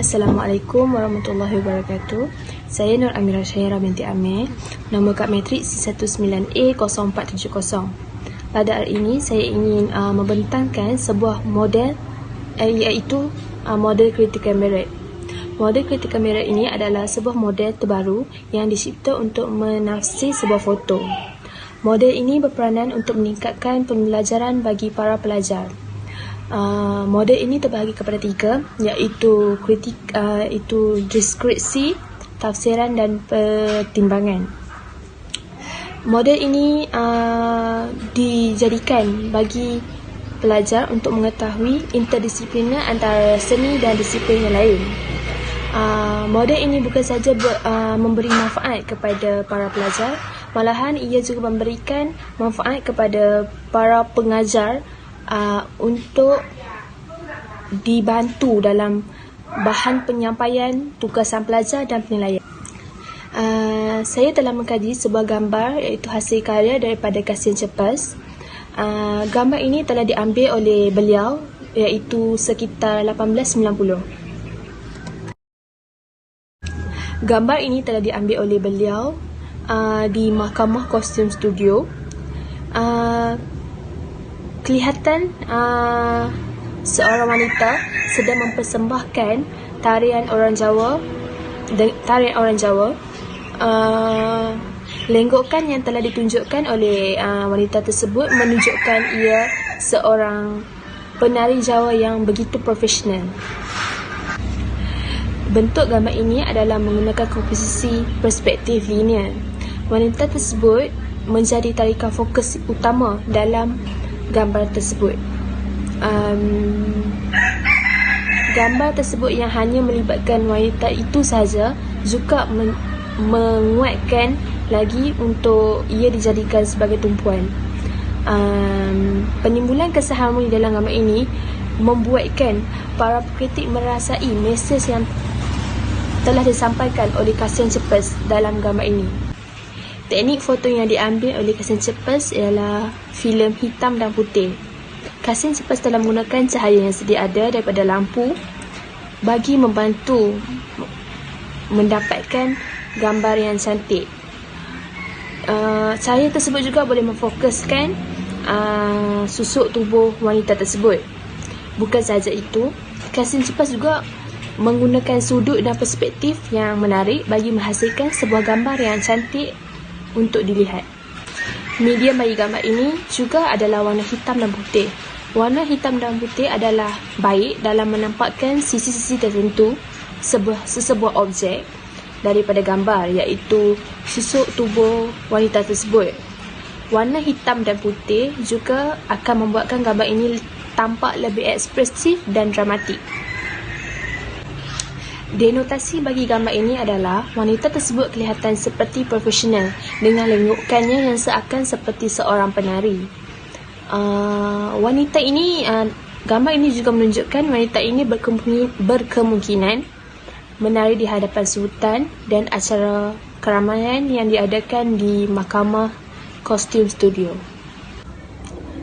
Assalamualaikum warahmatullahi wabarakatuh. Saya Nur Amira Syairah binti Amir, nombor kad matrik C19A0470. Pada hari ini saya ingin membentangkan sebuah model iaitu model critical merit. Model critical merit ini adalah sebuah model terbaru yang dicipta untuk menafsir sebuah foto. Model ini berperanan untuk meningkatkan pembelajaran bagi para pelajar. Model ini terbahagi kepada tiga, iaitu deskripsi, tafsiran dan pertimbangan. Model ini dijadikan bagi pelajar untuk mengetahui interdisipliner antara seni dan disiplin yang lain. Model ini bukan sahaja memberi manfaat kepada para pelajar, malahan ia juga memberikan manfaat kepada para pengajar untuk dibantu dalam bahan penyampaian tugasan pelajar dan penilaian. Saya telah mengkaji sebuah gambar iaitu hasil karya daripada Kasian Cepas. Gambar ini telah diambil oleh beliau iaitu sekitar 1890. Gambar ini telah diambil oleh beliau di Mahkamah Kostum Studio. Kelihatan seorang wanita sedang mempersembahkan tarian orang Jawa. Lenggokan yang telah ditunjukkan oleh wanita tersebut menunjukkan ia seorang penari Jawa yang begitu profesional. Bentuk gambar ini adalah menggunakan komposisi perspektif linear. Wanita tersebut menjadi tarikan fokus utama dalam gambar tersebut. Gambar tersebut yang hanya melibatkan wanita itu sahaja juga menguatkan lagi untuk ia dijadikan sebagai tumpuan. Penimbulan keseharmoni dalam gambar ini membuatkan para kritik merasai mesej yang telah disampaikan oleh Kasian Cepas dalam gambar ini. Teknik foto yang diambil oleh Kasian Cepas ialah filem hitam dan putih. Kasian Cepas telah menggunakan cahaya yang sedia ada daripada lampu bagi membantu mendapatkan gambar yang cantik. Cahaya tersebut juga boleh memfokuskan susuk tubuh wanita tersebut. Bukan sahaja itu, Kasian Cepas juga menggunakan sudut dan perspektif yang menarik bagi menghasilkan sebuah gambar yang cantik untuk dilihat. Medium bagi gambar ini juga adalah warna hitam dan putih. Warna hitam dan putih adalah baik dalam menampakkan sisi-sisi tertentu sesebuah objek daripada gambar, iaitu susuk tubuh wanita tersebut. Warna hitam dan putih juga akan membuatkan gambar ini tampak lebih ekspresif dan dramatik. Denotasi bagi gambar ini adalah wanita tersebut kelihatan seperti profesional dengan lenggokannya yang seakan seperti seorang penari. Gambar ini juga menunjukkan wanita ini berkemungkinan menari di hadapan sultan dan acara keramaian yang diadakan di Mahkamah Kostum Studio.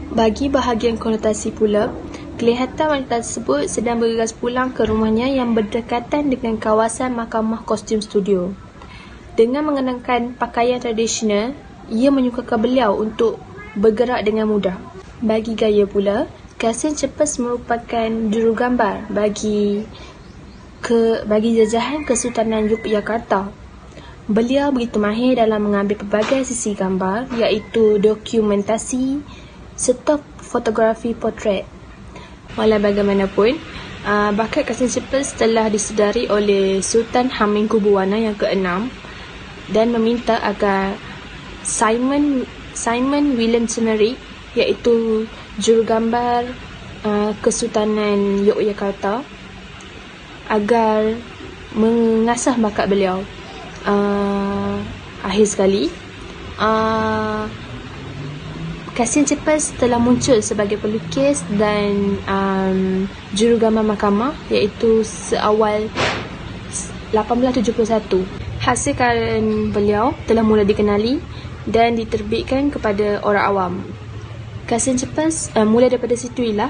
Bagi bahagian konotasi pula, kelihatan wanita tersebut sedang bergegas pulang ke rumahnya yang berdekatan dengan kawasan Mahkamah Kostum Studio. Dengan mengenakan pakaian tradisional, ia menyukakan beliau untuk bergerak dengan mudah. Bagi gaya pula, Kasian Cepas merupakan jurugambar bagi jajahan Kesultanan Yogyakarta. Beliau begitu mahir dalam mengambil pelbagai sisi gambar, iaitu dokumentasi serta fotografi potret. Walau bagaimanapun, bakat Kasian Cepas telah disedari oleh Sultan Hamengkubuwana yang ke-6 dan meminta agar Simon William Cimmerik, iaitu jurugambar Kesultanan Yogyakarta, agar mengasah bakat beliau. Akhir sekali, Kasian Cepas telah muncul sebagai pelukis dan jurugambar mahkamah, iaitu seawal 1871. Hasil karya beliau telah mula dikenali dan diterbitkan kepada orang awam. Kasian Cepas, mulai daripada situlah,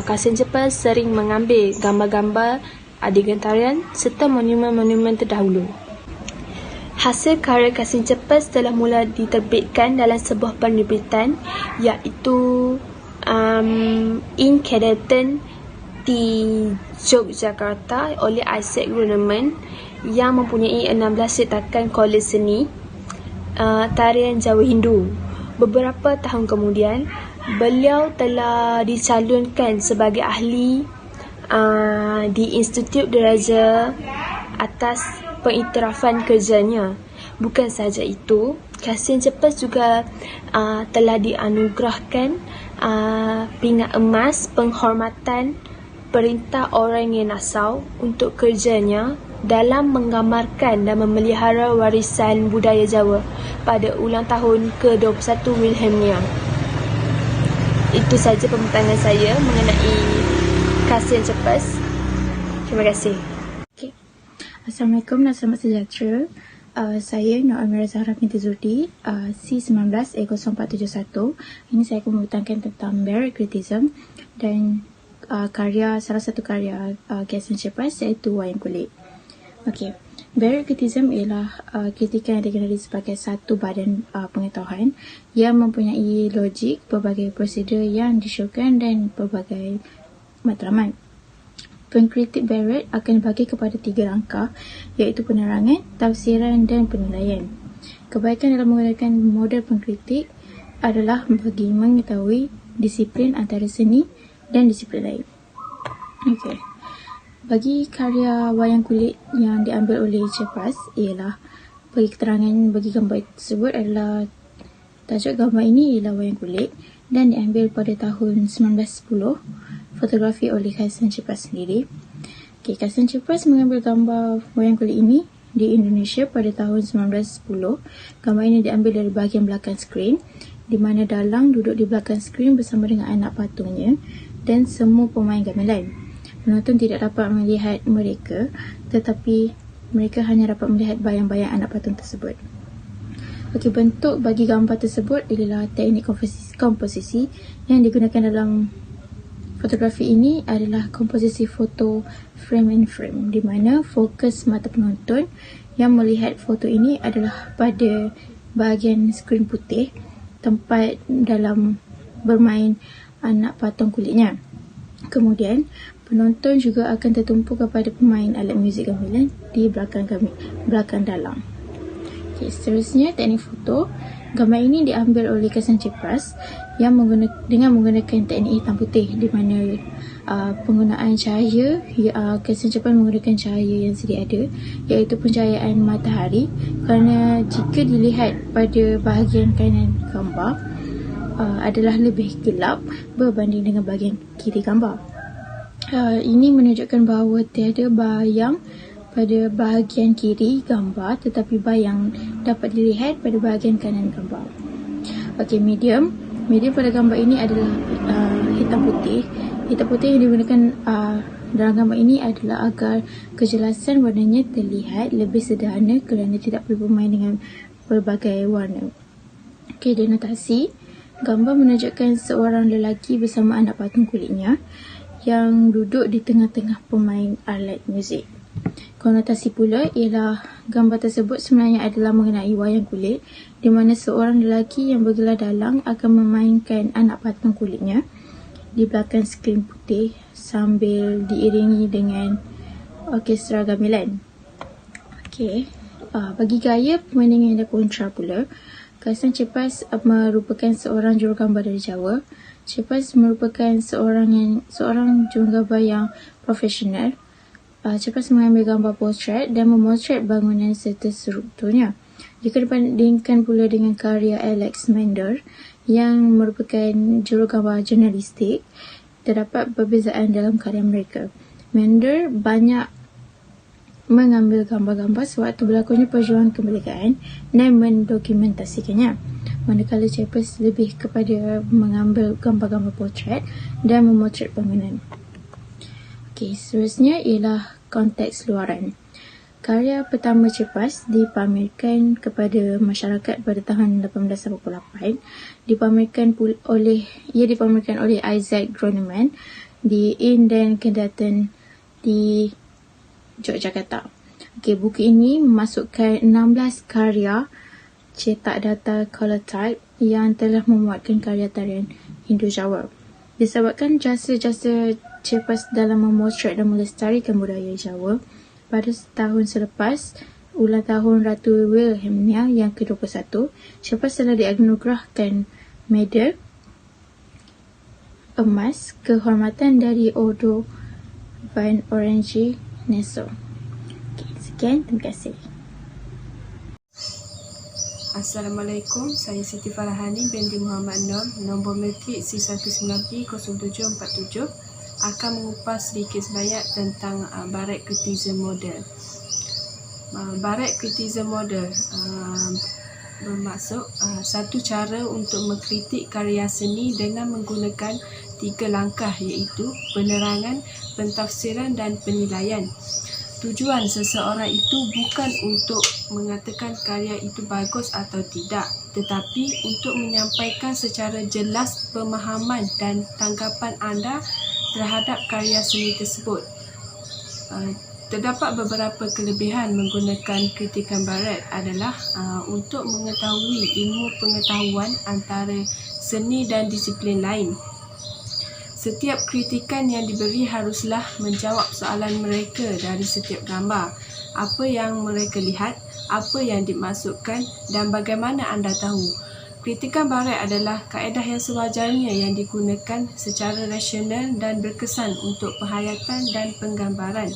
Kasian Cepas sering mengambil gambar-gambar adegan tarian serta monumen-monumen terdahulu. Hasil karya Kasim Cepas telah mula diterbitkan dalam sebuah penerbitan iaitu In Kedaton di Yogyakarta oleh Isaac Groneman yang mempunyai 16 cetakan kolej seni tarian Jawa Hindu. Beberapa tahun kemudian, beliau telah dicalonkan sebagai ahli di Institut Diraja atas pengiktirafan kerjanya. Bukan sahaja itu, Kasim Cepas juga telah dianugerahkan pingat emas penghormatan Perintah Oranye Nassau untuk kerjanya dalam menggambarkan dan memelihara warisan budaya Jawa pada ulang tahun ke-21 Wilhelmina. Itu saja pembentangan saya mengenai Kasim Cepas. Terima kasih. Okay. Assalamualaikum dan selamat sejahtera. Saya Nur Amira Zahra binti Zudi, C19A0471. Ini saya akan membentangkan tentang Barrett Criticism dan salah satu karya Kasim Cepas iaitu Wayang Kulit. Okey, Barrett Criticism ialah kritikan yang dikenali sebagai satu badan pengetahuan yang mempunyai logik, pelbagai prosedur yang disyorkan dan pelbagai matlamat. Pengkritik Barrett akan dibagi kepada 3 langkah iaitu penerangan, tafsiran dan penilaian. Kebaikan dalam menggunakan model pengkritik adalah bagi mengetahui disiplin antara seni dan disiplin lain. Okey. Bagi karya Wayang Kulit yang diambil oleh Cepas ialah bagi keterangan bagi gambar tersebut adalah tajuk gambar ini ialah Wayang Kulit dan diambil pada tahun 1910, fotografi oleh Kasim Cepas sendiri. Okey, Kasim Cepas mengambil gambar Wayang Kulit ini di Indonesia pada tahun 1910. Gambar ini diambil dari bahagian belakang skrin di mana dalang duduk di belakang skrin bersama dengan anak patungnya dan semua pemain gamelan. Penonton tidak dapat melihat mereka, tetapi mereka hanya dapat melihat bayang-bayang anak patung tersebut. Okey, bentuk bagi gambar tersebut adalah teknik komposisi yang digunakan dalam fotografi ini adalah komposisi foto frame and frame, di mana fokus mata penonton yang melihat foto ini adalah pada bahagian skrin putih tempat dalam bermain anak patung kulitnya. Kemudian, penonton juga akan tertumpu kepada pemain alat muzik gamelan di belakang dalang. Okay, seterusnya, teknik foto. Gambar ini diambil oleh Kasim Cepas yang dengan menggunakan teknik hitam putih di mana penggunaan cahaya, Kasim Cepas menggunakan cahaya yang sedia ada iaitu pencahayaan matahari kerana jika dilihat pada bahagian kanan gambar adalah lebih gelap berbanding dengan bahagian kiri gambar. Ini menunjukkan bahawa tiada bayang pada bahagian kiri gambar tetapi bayang dapat dilihat pada bahagian kanan gambar. Okey, medium pada gambar ini adalah hitam putih. Hitam putih yang digunakan dalam gambar ini adalah agar kejelasan warnanya terlihat lebih sederhana kerana tidak perlu bermain dengan berbagai warna. Okey, denotasi. Gambar menunjukkan seorang lelaki bersama anak patung kulitnya yang duduk di tengah-tengah pemain alat muzik. Konotasi pula ialah gambar tersebut sebenarnya adalah mengenai wayang kulit di mana seorang lelaki yang bergelar dalang akan memainkan anak patung kulitnya di belakang skrin putih sambil diiringi dengan orkestra gamelan. Okey, bagi gaya pemandangan yang ada kontra pula, Kasim Cepas merupakan seorang jurugambar dari Jawa. Cepas merupakan seorang jurugambar yang profesional. Cepas mengambil gambar portret dan memotret bangunan serta strukturnya. Jika dibandingkan pula dengan karya Alex Mender yang merupakan jurugambar jurnalistik, terdapat perbezaan dalam karya mereka. Mender banyak mengambil gambar-gambar sewaktu berlakunya perjuangan kemerdekaan dan mendokumentasikannya. Manakala Cepas lebih kepada mengambil gambar-gambar portret dan memotret bangunan. Okey, seterusnya ialah konteks luaran. Karya pertama Cepas dipamerkan kepada masyarakat pada tahun 1888. Dipamerkan oleh Isaac Groneman di In dan Kedaton di Yogyakarta. Okey, buku ini memasukkan 16 karya cetak data color type yang telah memuatkan karya tarian Indo-Jawa. Disebabkan jasa-jasa Cepas dalam memotret dan melestarikan budaya Jawa, pada tahun selepas ulang tahun Ratu Wilhelmina yang ke-21, Cepas telah dianugerahkan medal emas kehormatan dari Ordo Van Orange Nassau. Okay, sekian, terima kasih. Assalamualaikum, saya Siti Farahani binti Muhammad Nur, nombor matrik C19P0747, akan mengupas sedikit sebanyak tentang Barrett Criticism Model. Barrett Criticism Model bermaksud satu cara untuk mengkritik karya seni dengan menggunakan 3 langkah, iaitu penerangan, pentafsiran dan penilaian. Tujuan seseorang itu bukan untuk mengatakan karya itu bagus atau tidak, tetapi untuk menyampaikan secara jelas pemahaman dan tanggapan anda terhadap karya seni tersebut. Terdapat beberapa kelebihan menggunakan kritikan Barrett adalah untuk mengetahui ilmu pengetahuan antara seni dan disiplin lain. Setiap kritikan yang diberi haruslah menjawab soalan mereka dari setiap gambar. Apa yang mereka lihat, apa yang dimaksudkan dan bagaimana anda tahu. Kritikan Barrett adalah kaedah yang sewajarnya yang digunakan secara rasional dan berkesan untuk penghayatan dan penggambaran.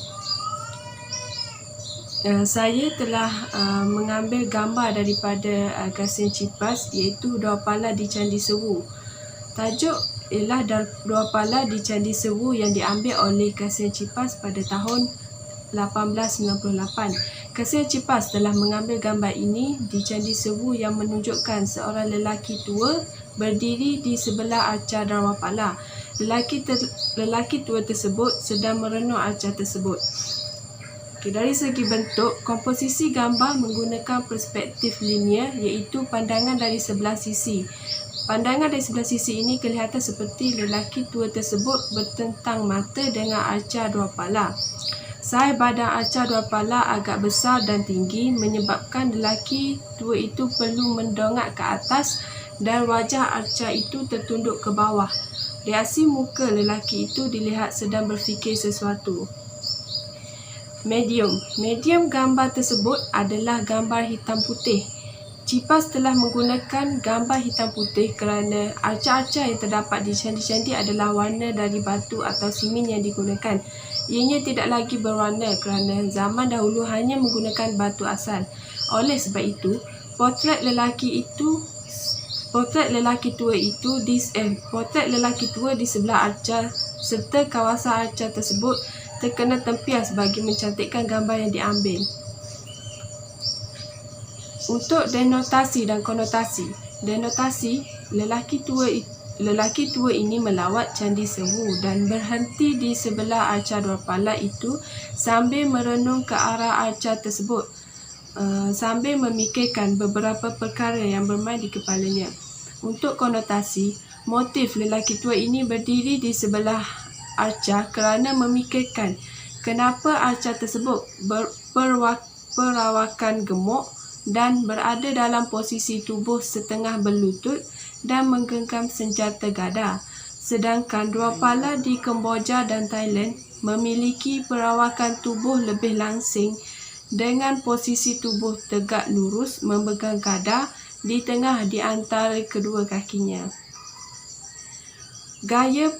Saya telah mengambil gambar daripada Gasian Cipas, iaitu Dua Pala di Candi Sewu. Tajuk ialah Dua Pala di Candi Sewu yang diambil oleh Gasian Cipas pada tahun 1898. Gasian Cipas telah mengambil gambar ini di Candi Sewu yang menunjukkan seorang lelaki tua berdiri di sebelah arca Dua Pala. Lelaki tua tersebut sedang merenung arca tersebut. Dari segi bentuk, komposisi gambar menggunakan perspektif linear, iaitu pandangan dari sebelah sisi. Pandangan dari sebelah sisi ini kelihatan seperti lelaki tua tersebut bertentang mata dengan arca Dua Pala. Saiz badan arca Dua Pala agak besar dan tinggi, menyebabkan lelaki tua itu perlu mendongak ke atas dan wajah arca itu tertunduk ke bawah. Reaksi muka lelaki itu dilihat sedang berfikir sesuatu. Medium gambar tersebut adalah gambar hitam putih. Cipas telah menggunakan gambar hitam putih kerana arca-arca yang terdapat di candi-candi adalah warna dari batu atau simen yang digunakan. Ianya tidak lagi berwarna kerana zaman dahulu hanya menggunakan batu asal. Oleh sebab itu, potret lelaki tua di sebelah arca serta kawasan arca tersebut terkena tempias bagi mencantikkan gambar yang diambil. Untuk denotasi dan konotasi. Denotasi, lelaki tua ini melawat Candi Sewu dan berhenti di sebelah arca Dua Pala itu sambil merenung ke arah arca tersebut, sambil memikirkan beberapa perkara yang bermain di kepalanya. Untuk konotasi, motif lelaki tua ini berdiri di sebelah arca kerana memikirkan kenapa arca tersebut perawakan gemuk dan berada dalam posisi tubuh setengah berlutut dan menggenggam senjata gada. Sedangkan Dua Pala di Kemboja dan Thailand memiliki perawakan tubuh lebih langsing dengan posisi tubuh tegak lurus memegang gada di tengah di antara kedua kakinya. Gaya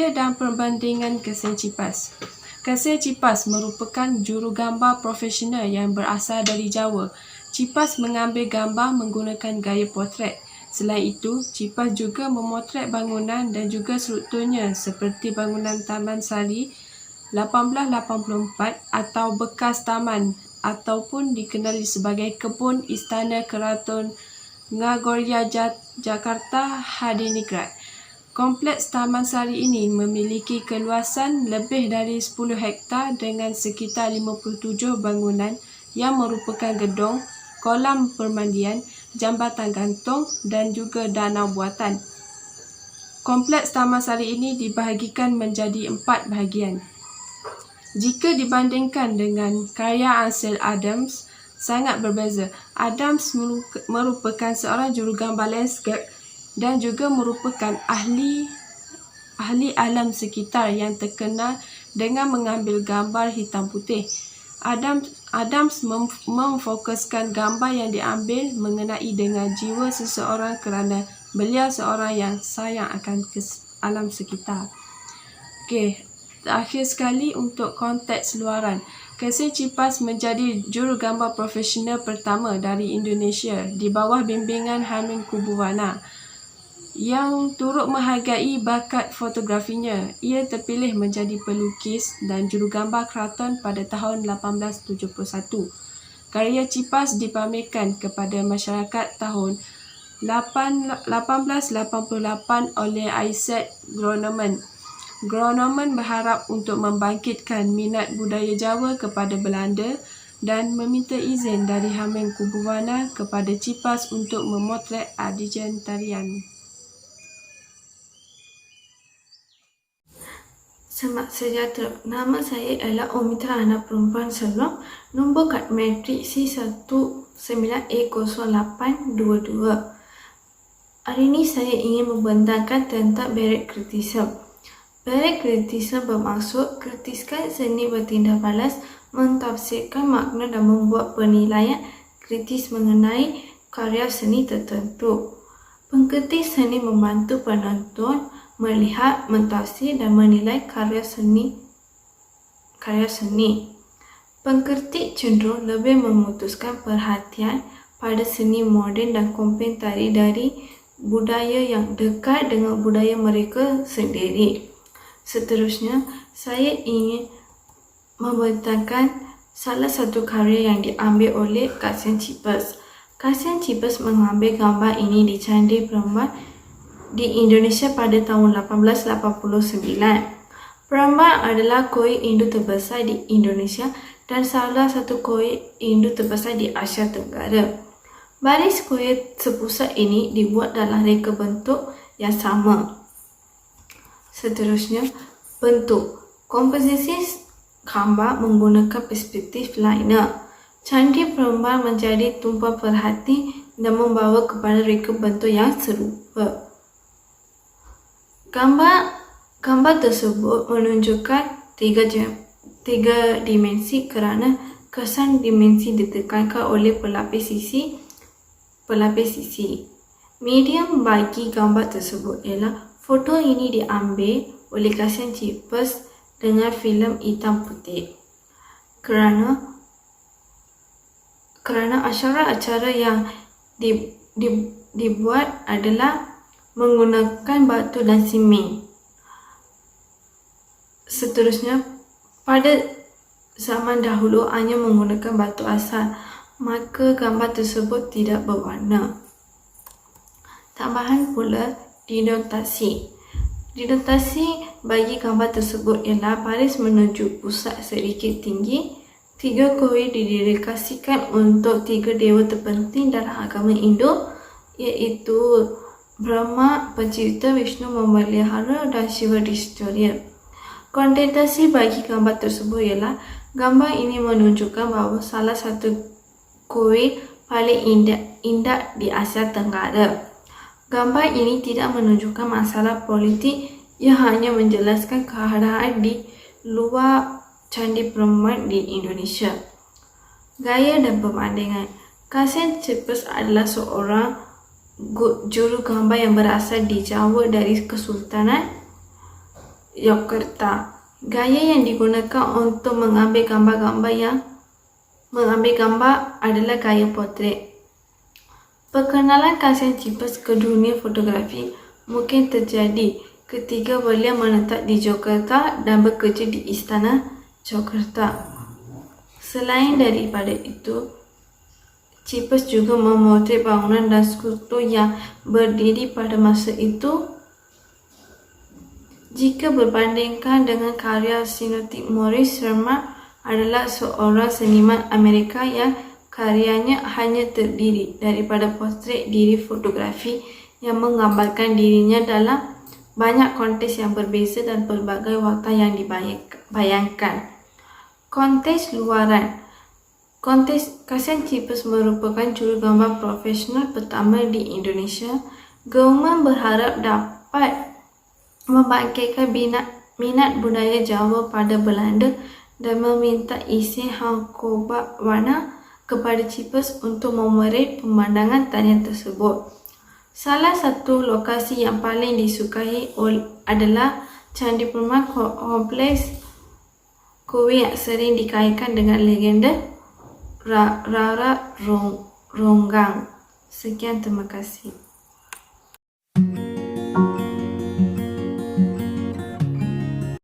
dan perbandingan Gasian Cipas. Gasian Cipas merupakan jurugambar profesional yang berasal dari Jawa. Cipas mengambil gambar menggunakan gaya potret. Selain itu, Cipas juga memotret bangunan dan juga strukturnya seperti bangunan Taman Sari 1884 atau bekas taman ataupun dikenali sebagai kebun Istana Keraton Ngagoria Jakarta Hadiningrat. Kompleks Taman Sari ini memiliki keluasan lebih dari 10 hektar dengan sekitar 57 bangunan yang merupakan gedung, kolam permandian, jambatan gantung dan juga danau buatan. Kompleks Taman Sari ini dibahagikan menjadi 4 bahagian. Jika dibandingkan dengan karya Ansel Adams, sangat berbeza. Adams merupakan seorang jurugambar landscape dan juga merupakan ahli alam sekitar yang terkenal dengan mengambil gambar hitam putih. Adams memfokuskan gambar yang diambil mengenai dengan jiwa seseorang kerana beliau seorang yang sayang akan alam sekitar. Okey, terakhir sekali untuk konteks luaran. Kasim Cipas menjadi jurugambar profesional pertama dari Indonesia di bawah bimbingan Hamin Kubuwana yang turut menghargai bakat fotografinya. Ia terpilih menjadi pelukis dan jurugambar keraton pada tahun 1871. Karya Cipas dipamerkan kepada masyarakat tahun 1888 oleh Isaac Groneman. Groneman berharap untuk membangkitkan minat budaya Jawa kepada Belanda dan meminta izin dari Hamin Kubuwana kepada Cipas untuk memotret Adijan tarian. Selamat sejahtera. Nama saya adalah Omitra, anak perempuan Selong. Nombor kad matrik C19A0822. Hari ini saya ingin membentangkan tentang Barrett Criticism. Barrett Criticism bermaksud kritiskan seni bertindak balas, mentafsirkan makna dan membuat penilaian kritis mengenai karya seni tertentu. Pengkritis seni membantu penonton melihat, mentafsir dan menilai karya seni. Pengkritik cenderung lebih memutuskan perhatian pada seni moden dan komentari dari budaya yang dekat dengan budaya mereka sendiri. Seterusnya, saya ingin membentangkan salah satu karya yang diambil oleh Kasim Cipas. Kasim Cipas mengambil gambar ini di Candi Pramban di Indonesia pada tahun 1889. Pramban adalah kuil Hindu terbesar di Indonesia dan salah satu kuil Hindu terbesar di Asia Tenggara. Baris kuil sepusat ini dibuat dalam reka bentuk yang sama. Seterusnya, bentuk. Komposisi gambar menggunakan perspektif liner. Candi Pramban menjadi tumpuan perhati dan membawa kepada reka bentuk yang serupa. Gambar tersebut menunjukkan tiga dimensi kerana kesan dimensi ditekankan oleh pelapis sisi. Medium bagi gambar tersebut ialah foto ini diambil oleh Kasim Cipas dengan filem hitam putih. Kerana acara yang dibuat adalah menggunakan batu dan simen. Seterusnya, pada zaman dahulu hanya menggunakan batu asal, maka gambar tersebut tidak berwarna. Tambahan pula denotasi. Denotasi bagi gambar tersebut ialah baris menuju pusat sedikit tinggi. 3 kuil didedikasikan untuk 3 dewa terpenting dalam agama Hindu, iaitu Brahma, Pencipta, Vishnu, Memelihara dan Shiva Destroyer. Kontentasi bagi gambar tersebut ialah gambar ini menunjukkan bahawa salah satu kuil paling indah di Asia Tenggara. Gambar ini tidak menunjukkan masalah politik, ia hanya menjelaskan keadaan di luar Candi Pramban di Indonesia. Gaya dan perbandingan. Kasim Cipas adalah seorang juru gambar yang berasal di Jawa dari Kesultanan Yogyakarta. Gaya yang digunakan untuk mengambil gambar adalah gaya portret. Perkenalan Kasim Cipas ke dunia fotografi mungkin terjadi ketika beliau menetap di Yogyakarta dan bekerja di Istana Yogyakarta. Selain daripada itu, Cipas juga memotret bangunan dan skulptur yang berdiri pada masa itu. Jika berbandingkan dengan karya sinotik, Maurice Sherman adalah seorang seniman Amerika yang karyanya hanya terdiri daripada potret diri fotografi yang menggambarkan dirinya dalam banyak konteks yang berbeza dan pelbagai watak yang dibayangkan. Kontes luaran. Kontes Kasian Cheapers merupakan jurugambar profesional pertama di Indonesia. Government berharap dapat membangkitkan minat budaya Jawa pada Belanda dan meminta isi hangkobat warna kepada Cheapers untuk memerih pemandangan tarian tersebut. Salah satu lokasi yang paling disukai adalah Candi Perumahan Kompleks Kowe yang sering dikaitkan dengan legenda Rara Ronggang. Sekian, terima kasih.